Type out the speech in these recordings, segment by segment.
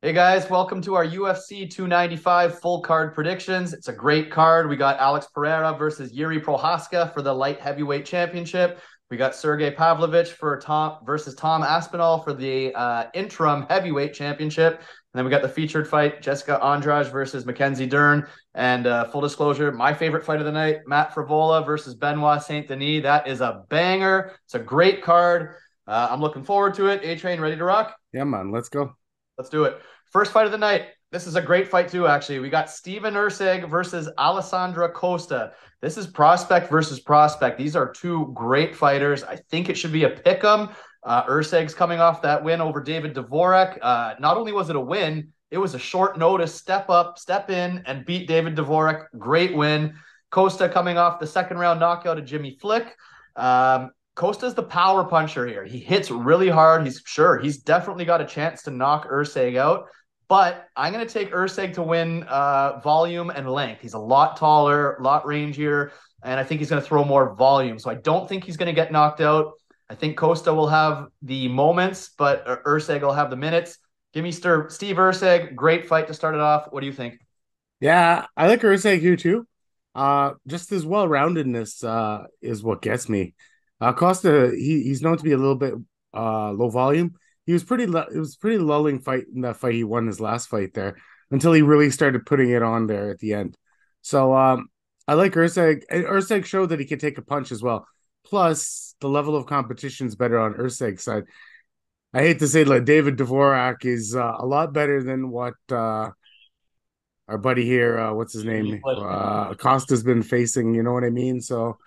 Hey guys, welcome to our UFC 295 full card predictions. It's a great card. We got Alex Pereira versus Yuri Prochazka for the light heavyweight championship. We got Sergey Pavlovich for Tom versus Tom Aspinall for the interim heavyweight championship. And then we got the featured fight, Jessica Andrade versus Mackenzie Dern. And full disclosure, my favorite fight of the night, Matt Frevola versus Benoit Saint Denis. That is a banger. It's a great card. I'm looking forward to it. A-Train, ready to rock? Yeah, man, let's go. Let's do it. First fight of the night. This is a great fight too, actually. We got Steven Erceg versus Alessandra Costa. This is prospect versus prospect. These are two great fighters. I think it should be a pick 'em. Erceg's coming off that win over David Dvorak. Not only was it a win, it was a short notice step up, step in, and beat David Dvorak. Great win. Costa coming off the second round knockout of Jimmy Flick. Costa's the power puncher here. He hits really hard. He's definitely got a chance to knock Erceg out. But I'm going to take Erceg to win volume and length. He's a lot taller, a lot rangier, and I think he's going to throw more volume. So I don't think he's going to get knocked out. I think Costa will have the moments, but Erceg will have the minutes. Give me Steve Erceg. Great fight to start it off. What do you think? Yeah, I like Erceg here too. Just his well-roundedness is what gets me. Costa, he's known to be a little bit low volume. It was pretty lulling fight in that fight he won his last fight there until he really started putting it on there at the end. So I like Erceg. And Erceg showed that he can take a punch as well. Plus, the level of competition is better on Erceg's side. I hate to say, like David Dvorak is a lot better than what our buddy here, what's his name, Costa's been facing. You know what I mean? So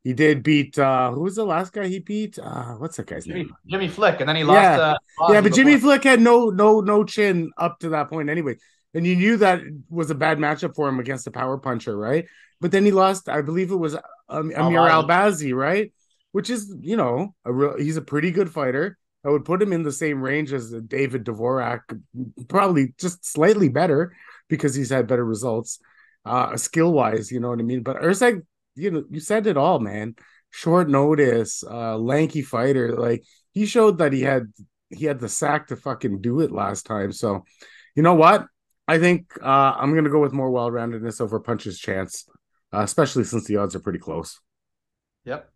he did beat who was the last guy he beat? What's that guy's name? Jimmy Flick, and then he lost Yeah, to yeah, Ozzy but Jimmy before. Flick had no chin up to that point anyway, and you knew that was a bad matchup for him against a power puncher, right? But then he lost, I believe it was Amir Ozzy. Albazi, right? Which is he's a pretty good fighter. I would put him in the same range as David Dvorak, probably just slightly better because he's had better results, skill wise. You know what I mean? But Erceg, you said it all, man. Short notice, lanky fighter. Like he showed that he had the sack to fucking do it last time. So, you know what? I think I'm gonna go with more well-roundedness over Punch's chance, especially since the odds are pretty close. Yep.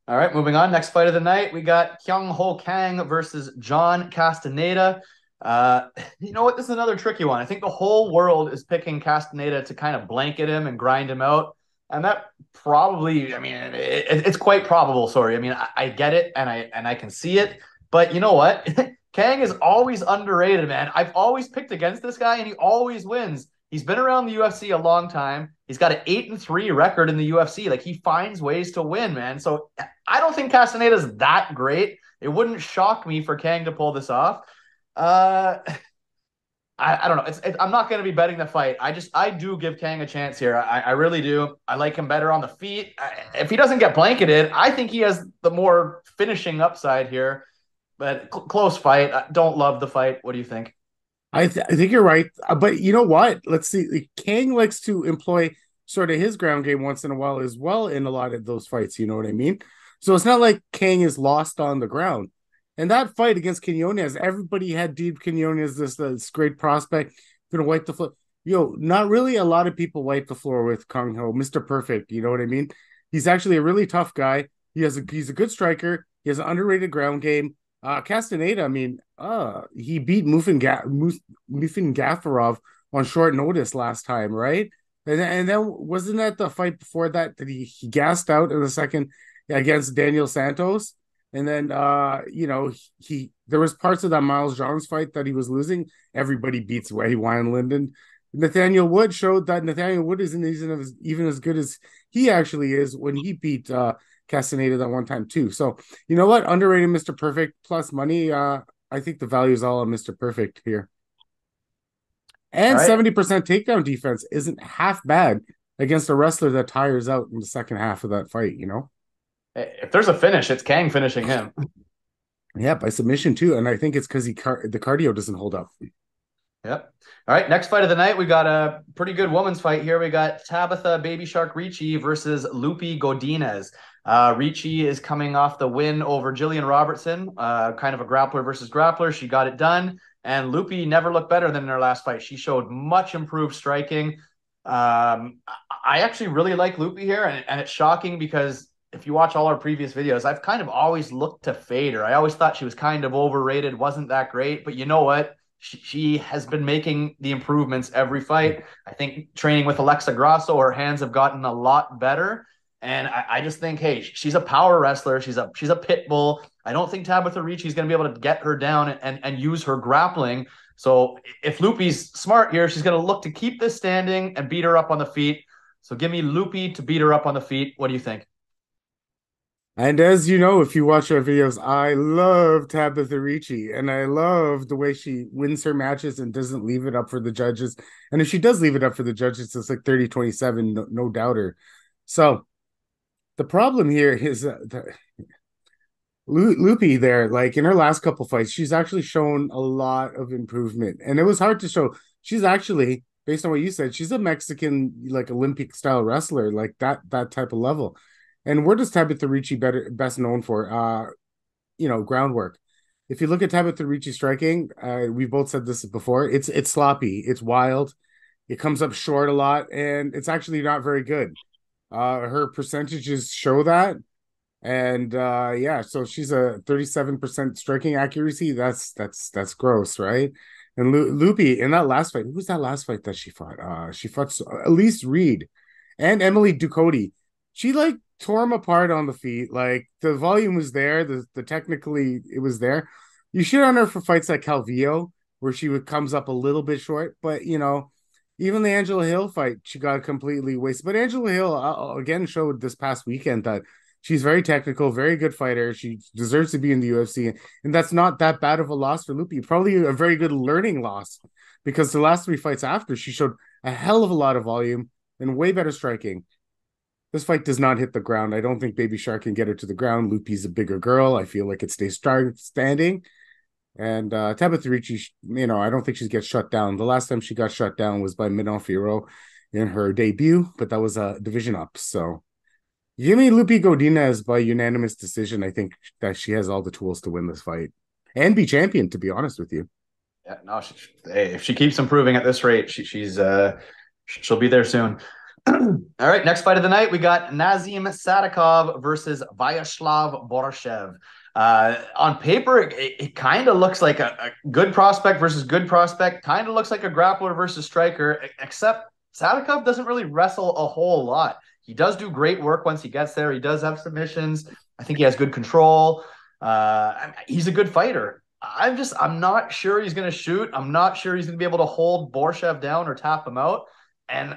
All right, moving on. Next fight of the night, we got Kyung Ho Kang versus John Castaneda. You know what? This is another tricky one. I think the whole world is picking Castaneda to kind of blanket him and grind him out. And that probably, I mean, it's quite probable. Sorry, I mean, I get it and I can see it, but you know what? Kang is always underrated, man. I've always picked against this guy, and he always wins. He's been around the UFC a long time. He's got an 8-3 record in the UFC. Like he finds ways to win, man. So I don't think Castaneda's that great. It wouldn't shock me for Kang to pull this off. Uh, I don't know. I'm not going to be betting the fight. I do give Kang a chance here. I really do. I like him better on the feet. If he doesn't get blanketed, I think he has the more finishing upside here. But close fight. I don't love the fight. What do you think? I think you're right, but you know what? Let's see. Kang likes to employ sort of his ground game once in a while as well in a lot of those fights. You know what I mean? So it's not like Kang is lost on the ground. And that fight against Quinones, everybody had Deep Quinones, this great prospect, gonna wipe the floor. Not really a lot of people wipe the floor with Kang Ho, Mr. Perfect. You know what I mean? He's actually a really tough guy. He's a good striker. He has an underrated ground game. Castaneda, I mean, he beat Mufin Gafarov on short notice last time, right? And then wasn't that the fight before that he gassed out in the second against Daniel Santos? And then he there was parts of that Miles Johns fight that he was losing. Everybody beats Wei Linden. Nathaniel Wood showed that Nathaniel Wood isn't even as good as he actually is when he beat Castaneda that one time too. So you know what? Underrated Mr. Perfect plus money. I think the value is all on Mr. Perfect here. All And right. 70% takedown defense isn't half bad against a wrestler that tires out in the second half of that fight, you know? If there's a finish, it's Kang finishing him. Yeah, by submission too. And I think it's because the cardio doesn't hold up. Yep. All right. Next fight of the night, we got a pretty good women's fight here. We got Tabitha Baby Shark Ricci versus Lupi Godinez. Ricci is coming off the win over Jillian Robertson, kind of a grappler versus grappler. She got it done. And Lupi never looked better than in her last fight. She showed much improved striking. I actually really like Lupi here, and it's shocking because if you watch all our previous videos, I've kind of always looked to fade her. I always thought she was kind of overrated, wasn't that great. But you know what? She has been making the improvements every fight. I think training with Alexa Grasso, her hands have gotten a lot better. And I just think, hey, she's a power wrestler. She's a pit bull. I don't think Tabitha Ricci is going to be able to get her down and use her grappling. So if Lupi's smart here, she's going to look to keep this standing and beat her up on the feet. So give me Lupi to beat her up on the feet. What do you think? And as you know, if you watch our videos, I love Tabitha Ricci, and I love the way she wins her matches and doesn't leave it up for the judges. And if she does leave it up for the judges, it's like 30-27, no doubter. So the problem here is Lupi there, like in her last couple fights, she's actually shown a lot of improvement. And it was hard to show. She's actually, based on what you said, she's a Mexican, like Olympic style wrestler, like that type of level. And where does Tabitha Ricci best known for? Groundwork. If you look at Tabitha Ricci striking, we both said this before, it's sloppy, it's wild, it comes up short a lot, and it's actually not very good. Her percentages show that. And yeah, so she's a 37% striking accuracy. That's gross, right? And Lupi in that last fight, who was that last fight that she fought? She fought Elise Reed and Emily Ducote. She like tore them apart on the feet. Like the volume was there, the technically it was there. You shit on her for fights like Calvillo, where comes up a little bit short, but even the Angela Hill fight, she got completely wasted. But Angela Hill again showed this past weekend that she's very technical, very good fighter. She deserves to be in the UFC, and that's not that bad of a loss for Lupi. Probably a very good learning loss, because the last three fights after, she showed a hell of a lot of volume and way better striking. This fight does not hit the ground. I don't think Baby Shark can get her to the ground. Lupi's a bigger girl. I feel like it stays standing. And Tabitha Ricci, I don't think she gets shut down. The last time she got shut down was by Manon Fiorot in her debut, but that was a division up. So give me Ricci Godinez by unanimous decision. I think that she has all the tools to win this fight and be champion, to be honest with you. Yeah, no, hey, if she keeps improving at this rate, she'll be there soon. All right, next fight of the night, we got Nazim Sadykhov versus Vyacheslav Borshchev. On paper, it kind of looks like a good prospect versus good prospect. Kind of looks like a grappler versus striker, except Sadykhov doesn't really wrestle a whole lot. He does do great work once he gets there. He does have submissions. I think he has good control. He's a good fighter. I'm not sure he's going to shoot. I'm not sure he's going to be able to hold Borshchev down or tap him out. And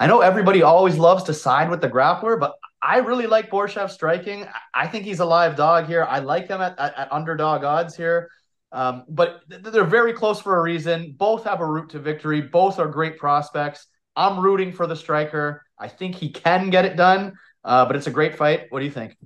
I know everybody always loves to side with the grappler, but I really like Borshchev striking. I think he's a live dog here. I like him at underdog odds here. But they're very close for a reason. Both have a route to victory. Both are great prospects. I'm rooting for the striker. I think he can get it done, but it's a great fight. What do you think?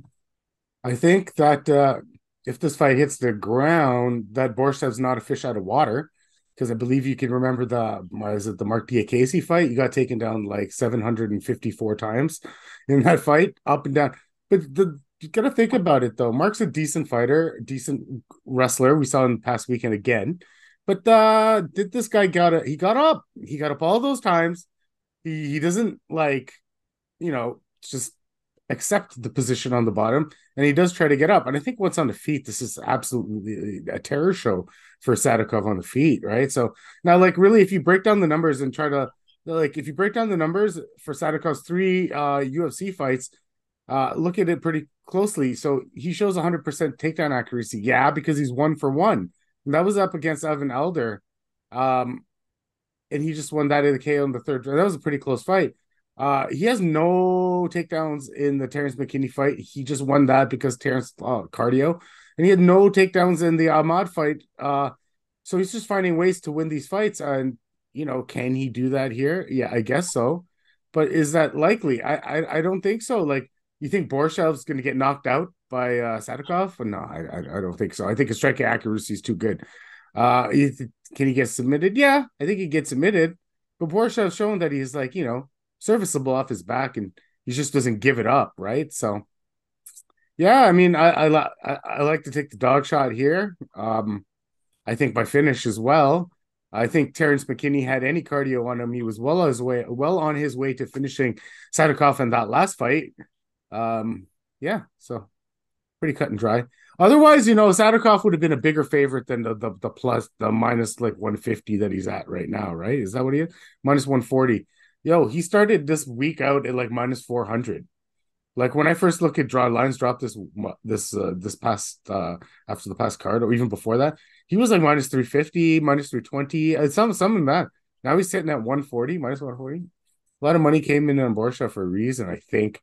I think that if this fight hits the ground, that Borshchev's not a fish out of water, because I believe you can remember the Mark Diakese fight? You got taken down like 754 times in that fight, up and down. But you got to think about it, though. Mark's a decent fighter, decent wrestler. We saw him past weekend again. But did this guy he got up. He got up all those times. He doesn't just accept the position on the bottom, and he does try to get up. And I think once on the feet, this is absolutely a terror show for Sadykhov on the feet, right? So now, really, if you break down the numbers and try to if you break down the numbers for Sadykhov's 3 UFC fights, look at it pretty closely. So he shows 100% takedown accuracy, because he's 1 for 1, and that was up against Evan Elder, and he just won that in the KO in the third. That was a pretty close fight. He has no takedowns in the Terrence McKinney fight. He just won that because Terrence cardio, and he had no takedowns in the Ahmad fight. So he's just finding ways to win these fights. And can he do that here? Yeah, I guess so. But is that likely? I don't think so. You think Borshchev's going to get knocked out by Sadykhov? No, I don't think so. I think his striking accuracy is too good. Can he get submitted? Yeah, I think he gets submitted. But Borshchev's shown that he's serviceable off his back, and he just doesn't give it up, right? So yeah, I mean, I like to take the dog shot here. I think by finish as well. I think Terrence McKinney had any cardio on him. He was well on his way to finishing Sadykhov in that last fight. Yeah, so pretty cut and dry. Otherwise, Sadykhov would have been a bigger favorite than the minus like 150 that he's at right now, right? Is that what he is? Minus 140. Yo, he started this week out at like minus 400. Like when I first look at lines dropped this past after the past card, or even before that, he was like minus 350, minus 320. Some in that. Now he's sitting at 140, minus 140. A lot of money came in on Borshchev for a reason, I think.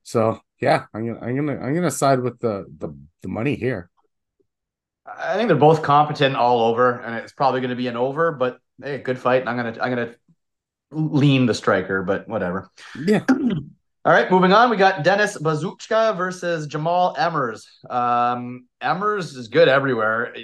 So yeah, I'm gonna side with the money here. I think they're both competent all over, and it's probably going to be an over. But hey, good fight. And I'm gonna lean the striker, but whatever. Yeah. All right, moving on. We got Denis Buzukja versus Jamal Emmers. Emmers is good everywhere,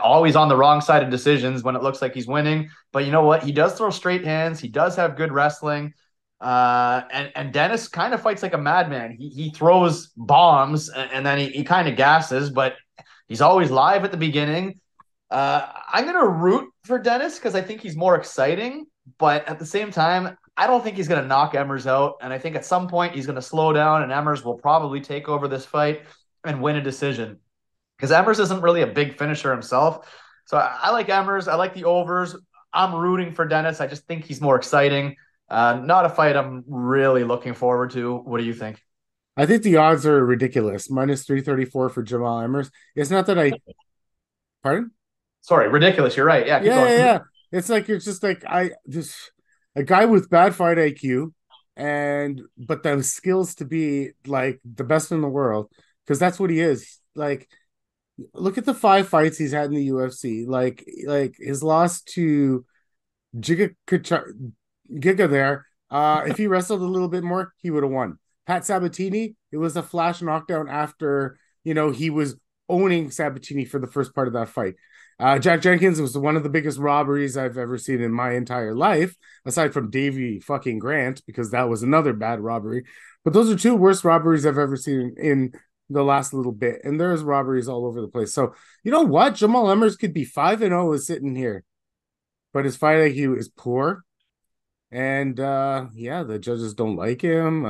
always on the wrong side of decisions when it looks like he's winning. But you know what? He does throw straight hands. He does have good wrestling. And Denis kind of fights like a madman. He throws bombs and then he kind of gasses, but he's always live at the beginning. I'm gonna root for Denis because I think he's more exciting, but at the same time, I don't think he's going to knock Emmers out. And I think at some point he's going to slow down and Emmers will probably take over this fight and win a decision. Because Emmers isn't really a big finisher himself. So I like Emmers. I like the overs. I'm rooting for Denis. I just think he's more exciting. Not a fight I'm really looking forward to. What do you think? I think the odds are ridiculous. Minus 334 for Jamal Emmers. It's not that pardon? Sorry, ridiculous. You're right. Yeah, keep Yeah, going. yeah, yeah. It's just like I just a guy with bad fight IQ but the skills to be like the best in the world, because that's what he is. Like, look at the 5 fights he's had in the UFC. Like his loss to Giga there. If he wrestled a little bit more, he would have won. Pat Sabatini, it was a flash knockdown after he was owning Sabatini for the first part of that fight. Jack Jenkins was one of the biggest robberies I've ever seen in my entire life, aside from Davey fucking Grant, because that was another bad robbery. But those are two worst robberies I've ever seen in the last little bit. And there's robberies all over the place. So, you know what? Jamal Emmers could be 5-0 is sitting here, but his fight IQ is poor. And yeah, the judges don't like him.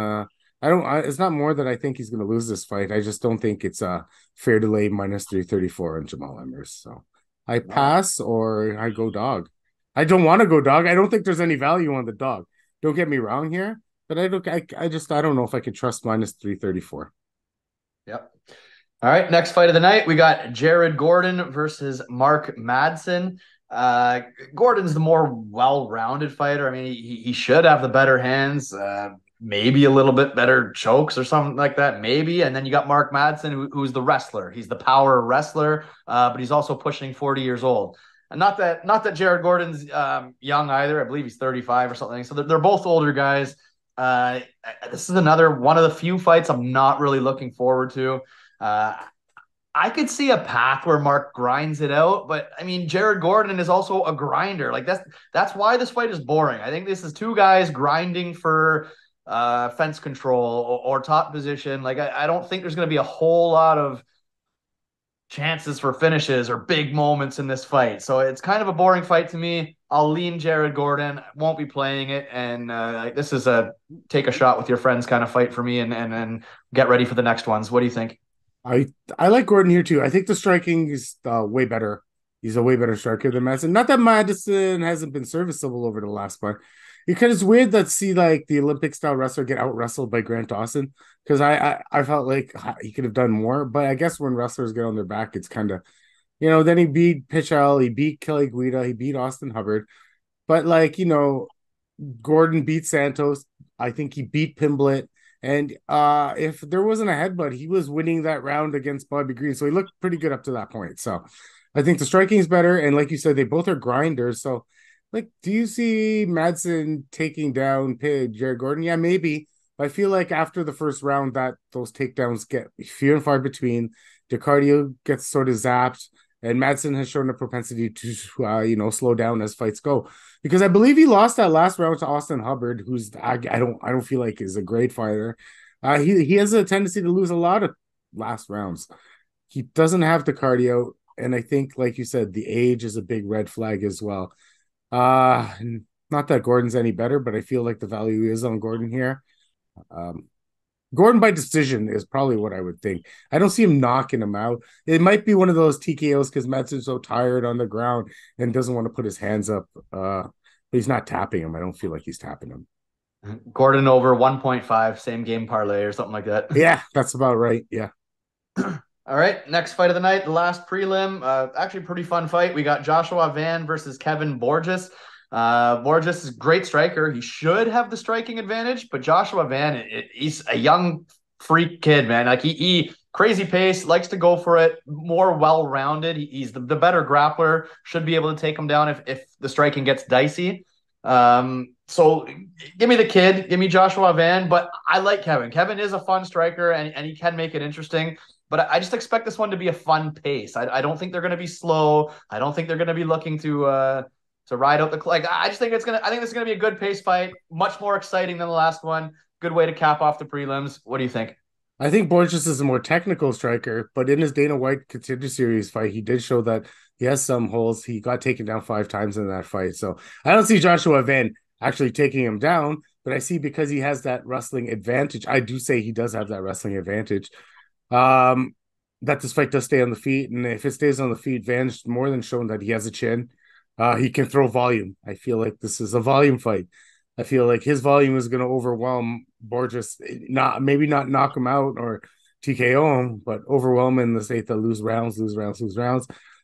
It's not more that I think he's going to lose this fight. I just don't think it's fair to lay minus 334 on Jamal Emmers. So I pass or I go dog. I don't want to go dog. I don't think there's any value on the dog. Don't get me wrong here, but I don't know if I can trust minus 334. Yep. All right, next fight of the night, we got Jared Gordon versus Mark Madsen. Gordon's the more well-rounded fighter. I mean, he should have the better hands, maybe a little bit better chokes or something like that, maybe. And then you got Mark Madsen, who's the wrestler. He's the power wrestler, but he's also pushing 40 years old. And not that Jared Gordon's young either. I believe he's 35 or something. So they're both older guys. This is another one of the few fights I'm not really looking forward to. I could see a path where Mark grinds it out, but I mean, Jared Gordon is also a grinder. Like that's why this fight is boring. I think this is two guys grinding for fence control or top position. Like I don't think there's going to be a whole lot of chances for finishes or big moments in this fight. So it's kind of a boring fight to me. I'll lean Jared Gordon. Won't be playing it, and this is a take a shot with your friends kind of fight for me, and get ready for the next ones. What do you think? I like Gordon here too. I think the striking is way better. He's a way better striker than Madsen. Not that Madsen hasn't been serviceable over the last part. Because it's weird that see like the Olympic style wrestler get out wrestled by Grant Dawson. Because I felt like he could have done more. But I guess when wrestlers get on their back, it's kind of then he beat Pichel, he beat Kelly Guida, he beat Austin Hubbard. But Gordon beat Santos. I think he beat Pimblett. And if there wasn't a headbutt, he was winning that round against Bobby Green. So he looked pretty good up to that point. So I think the striking is better. And like you said, they both are grinders. So, do you see Madsen taking down Jared Gordon? Yeah, maybe. But I feel like after the first round, that those takedowns get few and far between. The cardio gets sort of zapped. And Madsen has shown a propensity to, slow down as fights go, because I believe he lost that last round to Austin Hubbard, who's I don't feel like is a great fighter. He has a tendency to lose a lot of last rounds. He doesn't have the cardio. and I think, like you said, the age is a big red flag as well. Uh, Not that Gordon's any better, but I feel like the value is on Gordon here. Um, Gordon by decision is probably what I would think. I don't see him knocking him out. It might be one of those TKOs because Madsen's so tired on the ground and doesn't want to put his hands up. But he's not tapping him. I don't feel like he's tapping him. Gordon over 1.5, same game parlay or something like that. Yeah, that's about right. Yeah. All right, next fight of the night, the last prelim. Actually, pretty fun fight. We got Joshua Van versus Kevin Borjas. Borjas is a great striker. He should have the striking advantage, but Joshua Van, he's a young freak kid, man. Like he crazy pace, likes to go for it, more well-rounded. He's the better grappler, should be able to take him down if the striking gets dicey. So give me the kid, give me Joshua Van, but I like Kevin. Kevin is a fun striker and he can make it interesting. But I just expect this one to be a fun pace. I don't think they're going to be slow. I don't think they're going to be looking to ride out the like. I just think it's gonna. I think this is going to be a good pace fight, much more exciting than the last one. Good way to cap off the prelims. What do you think? I think Borges is a more technical striker, but in his Dana White Contender Series fight, he did show that he has some holes. He got taken down 5 times in that fight. So I don't see Joshua Van actually taking him down, but I see because he has that wrestling advantage. I do say he does have that wrestling advantage. That this fight does stay on the feet, and if it stays on the feet, Van's more than shown that he has a chin. He can throw volume. I feel like this is a volume fight. I feel like his volume is going to overwhelm Borges, maybe not knock him out or TKO him, but overwhelm him in the state that lose rounds.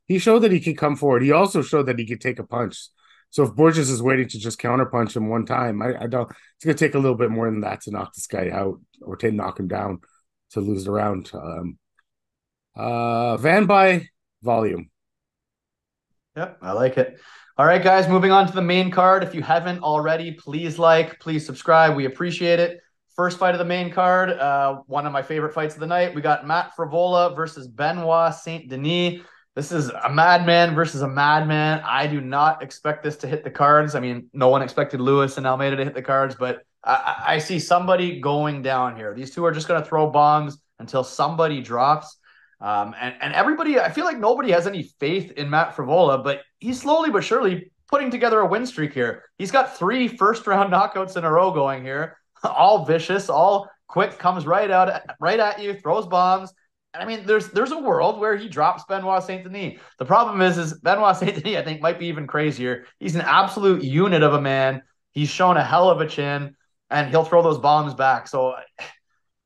He showed that he can come forward. He also showed that he could take a punch. So if Borges is waiting to just counterpunch him one time, I don't. It's going to take a little bit more than that to knock this guy out or to knock him down to lose the round. Van by volume. Yep, I like it. All right, guys, moving on to the main card. If you haven't already, please please subscribe. We appreciate it. First fight of the main card, one of my favorite fights of the night. We got Matt Frevola versus Benoit Saint Denis. This is a madman versus a madman. I do not expect this to hit the cards. I mean, no one expected Lewis and Almeida to hit the cards, but I see somebody going down here. These two are just going to throw bombs until somebody drops. And everybody, I feel like nobody has any faith in Matt Frevola, but he's slowly but surely putting together a win streak here. He's got 3 first-round knockouts in a row going here, all vicious, all quick, comes right at you, throws bombs. And I mean, there's a world where he drops Benoit Saint Denis. The problem is Benoit Saint Denis, I think, might be even crazier. He's an absolute unit of a man. He's shown a hell of a chin, and he'll throw those bombs back. So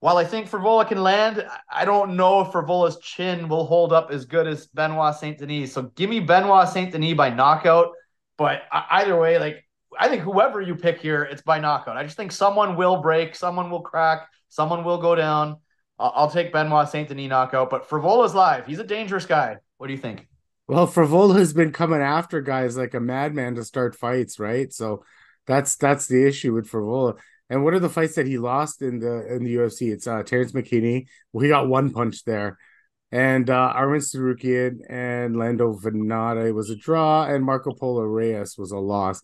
while I think Frevola can land, I don't know if Frevola's chin will hold up as good as Benoit Saint Denis. So give me Benoit Saint Denis by knockout. But either way, like I think whoever you pick here, it's by knockout. I just think someone will break, someone will crack, someone will go down. I'll take Benoit Saint Denis knockout. But Frevola's live. He's a dangerous guy. What do you think? Well, Frevola has been coming after guys like a madman to start fights, right? So that's the issue with Frevola. And what are the fights that he lost in the UFC? It's Terrence McKinney. Well, he got one punch there. And Armin Sarukian and Lando Venata was a draw, and Marco Polo Reyes was a loss.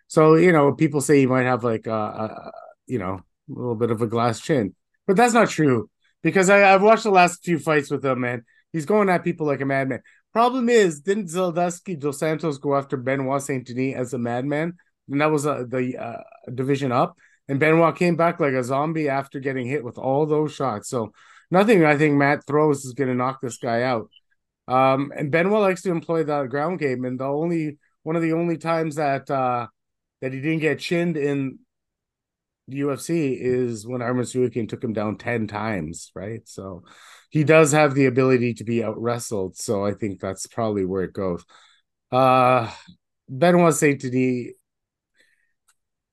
So, people say he might have like a little bit of a glass chin. But that's not true. Because I've watched the last few fights with him, man. He's going at people like a madman. Problem is, didn't Zaldesky dos Santos go after Benoit Saint Denis as a madman? And that was the division up. And Benoit came back like a zombie after getting hit with all those shots. So nothing I think Matt throws is going to knock this guy out. And Benoit likes to employ the ground game. And one of the only times that he didn't get chinned in the UFC is when Arman Tsarukyan took him down 10 times, right? So he does have the ability to be out wrestled. So I think that's probably where it goes. Benoit Saint Denis,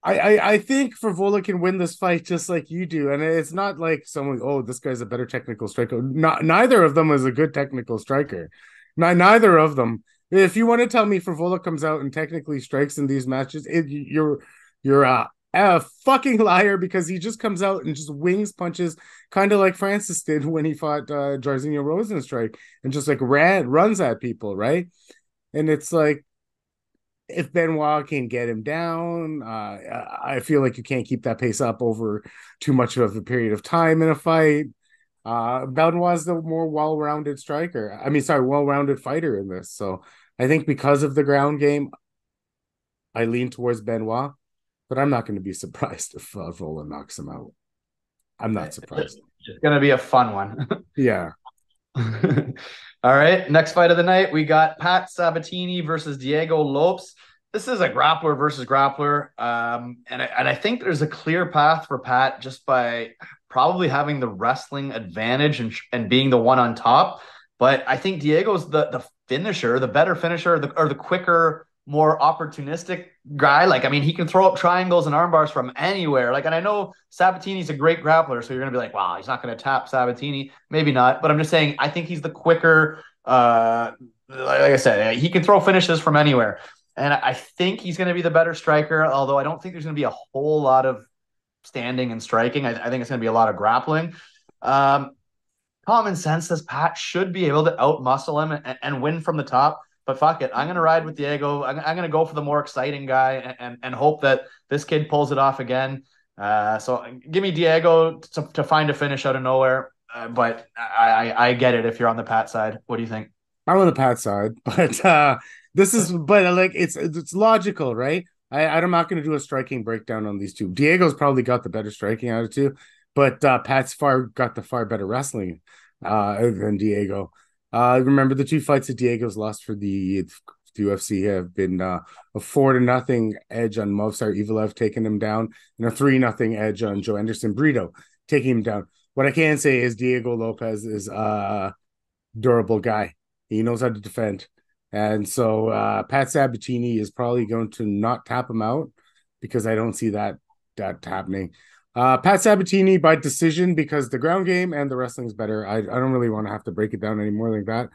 I think Frevola can win this fight just like you do. And it's not like someone, oh, this guy's a better technical striker. Neither of them is a good technical striker. Neither of them. If you want to tell me Frevola comes out and technically strikes in these matches, you're a fucking liar, because he just comes out and just wings punches, kind of like Francis did when he fought Jairzinho Rozenstruik, and just like runs at people, right? And it's like, if Benoit can get him down, I feel like you can't keep that pace up over too much of a period of time in a fight. Benoit's the more well-rounded striker. I mean, sorry, well-rounded fighter in this. So I think because of the ground game, I lean towards Benoit, but I'm not going to be surprised if Vola knocks him out. I'm not surprised. It's going to be a fun one. Yeah. All right. Next fight of the night, we got Pat Sabatini versus Diego Lopes. This is a grappler versus grappler. And I think there's a clear path for Pat just by probably having the wrestling advantage and being the one on top. But I think Diego's the finisher, the better finisher, or the quicker, more opportunistic guy. Like, I mean, he can throw up triangles and arm bars from anywhere. Like, and I know Sabatini's a great grappler, so you're going to be like, wow, he's not going to tap Sabatini. Maybe not. But I'm just saying, I think he's the quicker, like I said, he can throw finishes from anywhere. And I think he's going to be the better striker, although I don't think there's going to be a whole lot of standing and striking. I think it's going to be a lot of grappling. Common sense says Pat should be able to outmuscle him and win from the top. But fuck it, I'm going to ride with Diego. I'm going to go for the more exciting guy and hope that this kid pulls it off again. So give me Diego to find a finish out of nowhere. But I get it if you're on the Pat side. What do you think? I'm on the Pat side, but like it's logical, right? I'm not going to do a striking breakdown on these two. Diego's probably got the better striking out of two, but Pat's got the far better wrestling than Diego. Remember the two fights that Diego's lost for the UFC have been a 4-0 edge on Movsar Evelev taking him down, and a 3-0 edge on Joe Anderson Brito taking him down. What I can say is Diego Lopez is a durable guy. He knows how to defend. And so Pat Sabatini is probably going to not tap him out because I don't see that happening. Pat Sabatini by decision because the ground game and the wrestling is better. I don't really want to have to break it down any more like that.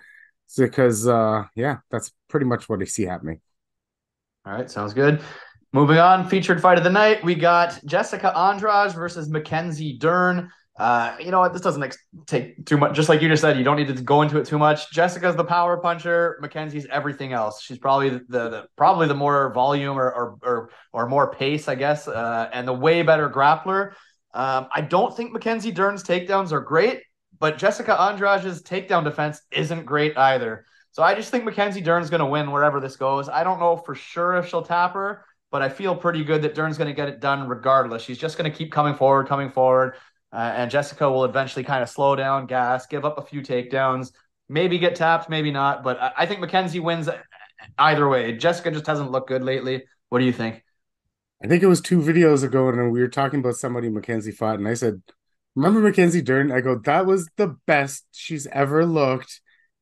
It's because, that's pretty much what I see happening. All right, sounds good. Moving on, featured fight of the night, we got Jessica Andrade versus Mackenzie Dern. You know what? This doesn't take too much. Just like you just said, you don't need to go into it too much. Jessica's the power puncher. Mackenzie's everything else. She's probably the more volume or more pace, I guess, and the way better grappler. I don't think Mackenzie Dern's takedowns are great, but Jessica Andrade's takedown defense isn't great either. So I just think Mackenzie Dern's going to win wherever this goes. I don't know for sure if she'll tap her, but I feel pretty good that Dern's going to get it done regardless. She's just going to keep coming forward. And Jessica will eventually kind of slow down, gas, give up a few takedowns, maybe get tapped, maybe not. But I think Mackenzie wins either way. Jessica just hasn't looked good lately. What do you think? I think it was 2 videos ago, and we were talking about somebody Mackenzie fought, and I said, remember Mackenzie Dern? I go, that was the best she's ever looked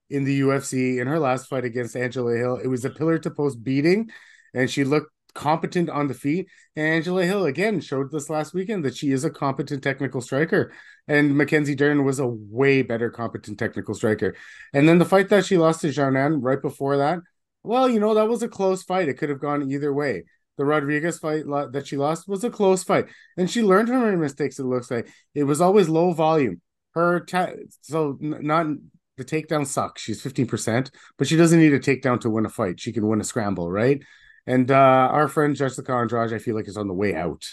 in the UFC in her last fight against Angela Hill. It was a pillar-to-post beating, and she looked competent on the feet. And Angela Hill again showed this last weekend that she is a competent technical striker, and Mackenzie Dern was a way better competent technical striker. And then the fight that she lost to Xiaonan right before that, well, that was a close fight. It could have gone either way. The Rodriguez fight that she lost was a close fight, and she learned from her mistakes. It looks like it was always low volume. Not the takedown sucks. She's 15%, but she doesn't need a takedown to win a fight. She can win a scramble, right? And our friend Jessica Andrade, I feel like, is on the way out.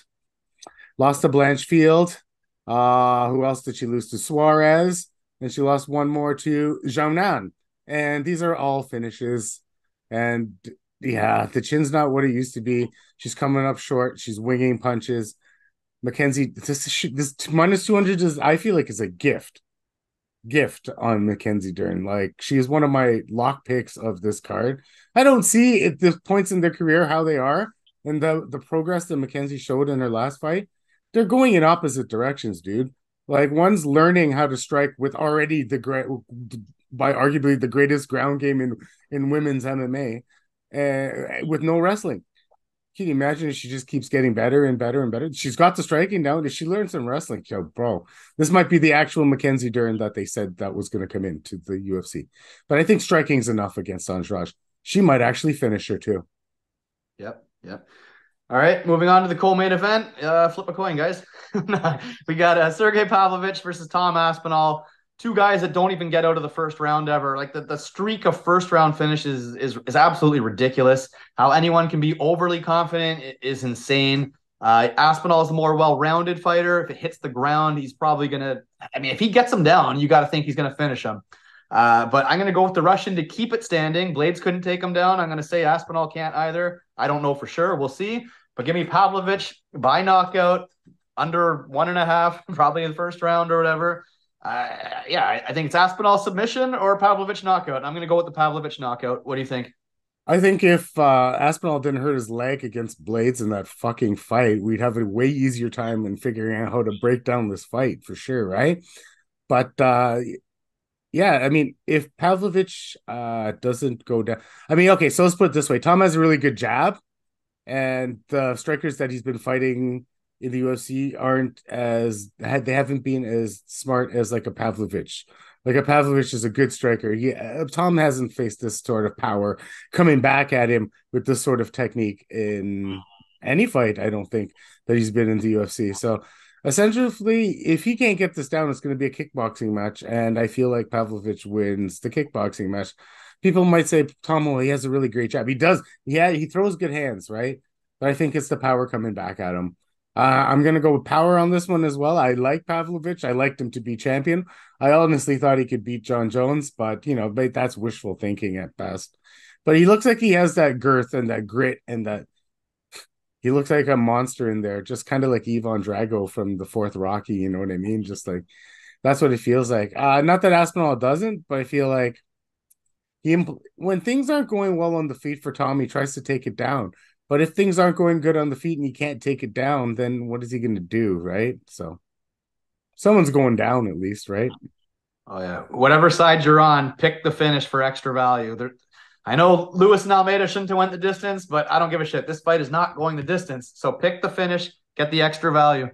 Lost to Blanchfield. Who else did she lose to? Suarez. And she lost one more to Xiaonan. And these are all finishes. And yeah, the chin's not what it used to be. She's coming up short. She's winging punches. Mackenzie, this minus 200 I feel like is a gift on Mackenzie Dern. Like, she is one of my lock picks of this card. I don't see at the points in their career how they are, and the progress that Mackenzie showed in her last fight. They're going in opposite directions, dude. Like, one's learning how to strike with already by arguably the greatest ground game in women's MMA, with no wrestling. Can you imagine if she just keeps getting better and better and better? She's got the striking down. If she learns some wrestling, bro, this might be the actual Mackenzie Dern that they said that was going to come into the UFC. But I think striking's enough against Andrade. She might actually finish her too. Yep. All right, moving on to the co-main event. Flip a coin, guys. We got Sergey Pavlovich versus Tom Aspinall. Two guys that don't even get out of the first round ever. Like, the streak of first round finishes is absolutely ridiculous. How anyone can be overly confident is insane. Aspinall is a more well-rounded fighter. If it hits the ground, he's probably gonna. I mean, if he gets him down, you got to think he's gonna finish him. But I'm gonna go with the Russian to keep it standing. Blades couldn't take him down. I'm gonna say Aspinall can't either. I don't know for sure. We'll see. But give me Pavlovich by knockout, under 1.5, probably in the first round or whatever. Yeah, I think it's Aspinall submission or Pavlovich knockout. I'm gonna go with the Pavlovich knockout. What do you think? I think if Aspinall didn't hurt his leg against Blades in that fucking fight, we'd have a way easier time in figuring out how to break down this fight for sure, right? But yeah, I mean, if Pavlovich doesn't go down, I mean, okay, so let's put it this way: Tom has a really good jab, and the strikers that he's been fighting in the UFC they haven't been as smart as like a Pavlovich. Like a Pavlovich is a good striker. Tom hasn't faced this sort of power coming back at him with this sort of technique in any fight, I don't think, that he's been in the UFC. So essentially, if he can't get this down, it's going to be a kickboxing match. And I feel like Pavlovich wins the kickboxing match. People might say, Tom, well, he has a really great jab. He does. Yeah, he throws good hands, right? But I think it's the power coming back at him. I'm going to go with power on this one as well. I like Pavlovich. I liked him to be champion. I honestly thought he could beat John Jones, but, that's wishful thinking at best. But he looks like he has that girth and that grit and that he looks like a monster in there, just kind of like Ivan Drago from the fourth Rocky, you know what I mean? Just like, that's what it feels like. Not that Aspinall doesn't, but I feel like when things aren't going well on the feet for Tom, he tries to take it down. But if things aren't going good on the feet and he can't take it down, then what is he going to do, right? So someone's going down at least, right? Oh yeah, whatever side you're on, pick the finish for extra value. I know Lewis and Almeida shouldn't have went the distance, but I don't give a shit. This fight is not going the distance, so pick the finish, get the extra value.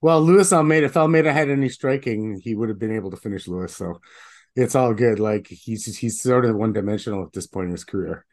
Well, Lewis Almeida, if Almeida had any striking, he would have been able to finish Lewis. So it's all good. Like he's sort of one dimensional at this point in his career.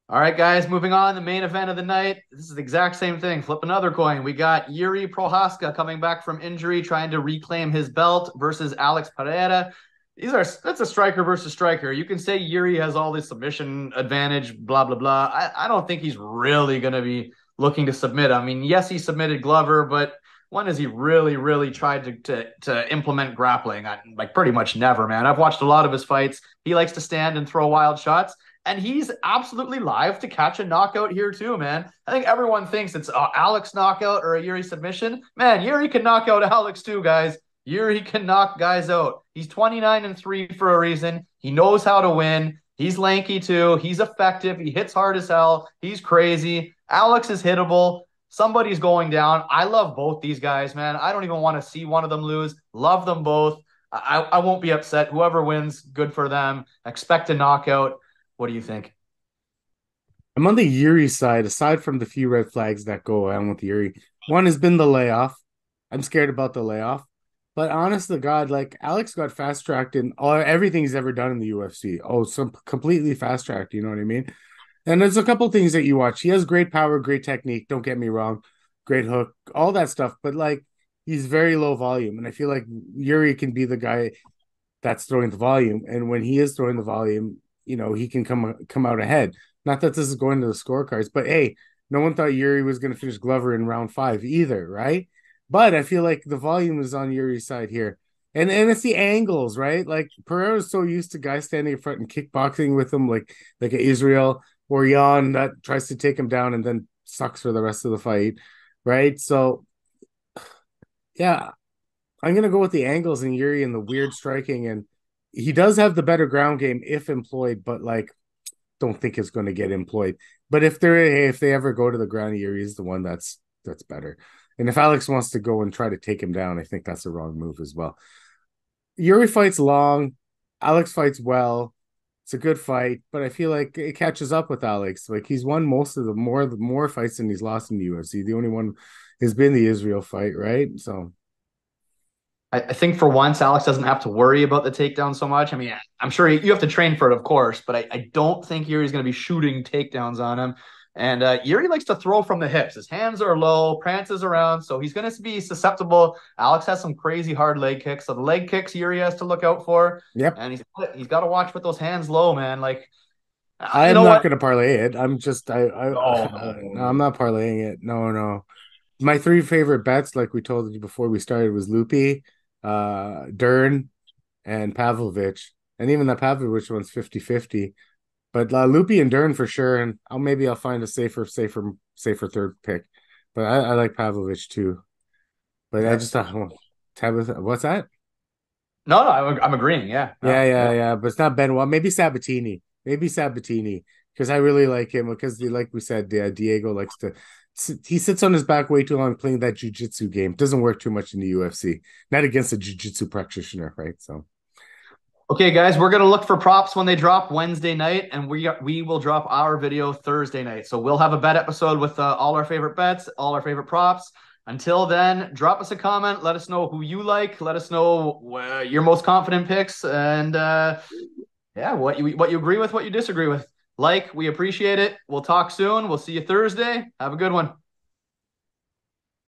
All right, guys, moving on. The main event of the night. This is the exact same thing. Flip another coin. We got Yuri Prochazka coming back from injury, trying to reclaim his belt versus Alex Pereira. That's a striker versus striker. You can say Yuri has all this submission advantage, blah, blah, blah. I don't think he's really going to be looking to submit. I mean, yes, he submitted Glover, but when has he really, really tried to implement grappling? Like pretty much never, man. I've watched a lot of his fights. He likes to stand and throw wild shots. And he's absolutely live to catch a knockout here too, man. I think everyone thinks it's Alex knockout or a Yuri submission. Man, Yuri can knock out Alex too, guys. Yuri can knock guys out. He's 29-3 for a reason. He knows how to win. He's lanky too. He's effective. He hits hard as hell. He's crazy. Alex is hittable. Somebody's going down. I love both these guys, man. I don't even want to see one of them lose. Love them both. I won't be upset. Whoever wins, good for them. Expect a knockout. What do you think? I'm on the Yuri side, aside from the few red flags that go on with Yuri. One has been the layoff. I'm scared about the layoff. But honest to God, like Alex got fast tracked in everything he's ever done in the UFC. Oh, some completely fast tracked, you know what I mean? And there's a couple things that you watch. He has great power, great technique, don't get me wrong, great hook, all that stuff. But like he's very low volume. And I feel like Yuri can be the guy that's throwing the volume. And when he is throwing the volume, he can come out ahead. Not that this is going to the scorecards, but hey, no one thought Yuri was going to finish Glover in round 5 either, right? But I feel like the volume is on Yuri's side here. And it's the angles, right? Like Pereira is so used to guys standing in front and kickboxing with him, like Israel or Jan that tries to take him down and then sucks for the rest of the fight, right? So yeah, I'm gonna go with the angles and Yuri and the weird striking, and he does have the better ground game if employed, but like don't think it's going to get employed. But if they ever go to the ground, Yuri's the one that's better. And if Alex wants to go and try to take him down, I think that's the wrong move as well. Yuri fights long, Alex fights well. It's a good fight, but I feel like it catches up with Alex. Like he's won most of the more fights than he's lost in the UFC. The only one has been the Israel fight, right? So I think for once, Alex doesn't have to worry about the takedown so much. I mean, I'm sure you have to train for it, of course, but I don't think Yuri's going to be shooting takedowns on him. And Yuri likes to throw from the hips. His hands are low, prances around, so he's going to be susceptible. Alex has some crazy hard leg kicks, so the leg kicks Yuri has to look out for. Yep. And he's got to watch with those hands low, man. Like, I'm not going to parlay it. I'm just no. I'm not parlaying it. No. My three favorite bets, like we told you before we started, was Loopy, Dern, and Pavlovich. And even the Pavlovich one's 50-50. But Loopy and Dern for sure. And I'll find a safer third pick. But I like Pavlovich too. But I Yeah. just Tabitha, what's that? No, I'm agreeing. Yeah. Yeah, No. yeah, Yeah. yeah. But it's not Benoit. Maybe Sabatini. Maybe Sabatini. Because I really like him. Because like we said, Diego likes to. He sits on his back way too long playing that jujitsu game. Doesn't work too much in the UFC. Not against a jujitsu practitioner, right? So Okay, guys, we're gonna look for props when they drop Wednesday night, and we will drop our video Thursday night. So we'll have a bet episode with all our favorite bets, all our favorite props. Until then, drop us a comment. Let us know who you like. Let us know your most confident picks, and yeah, what you agree with, what you disagree with. Like, we appreciate it. We'll talk soon. We'll see you Thursday. Have a good one.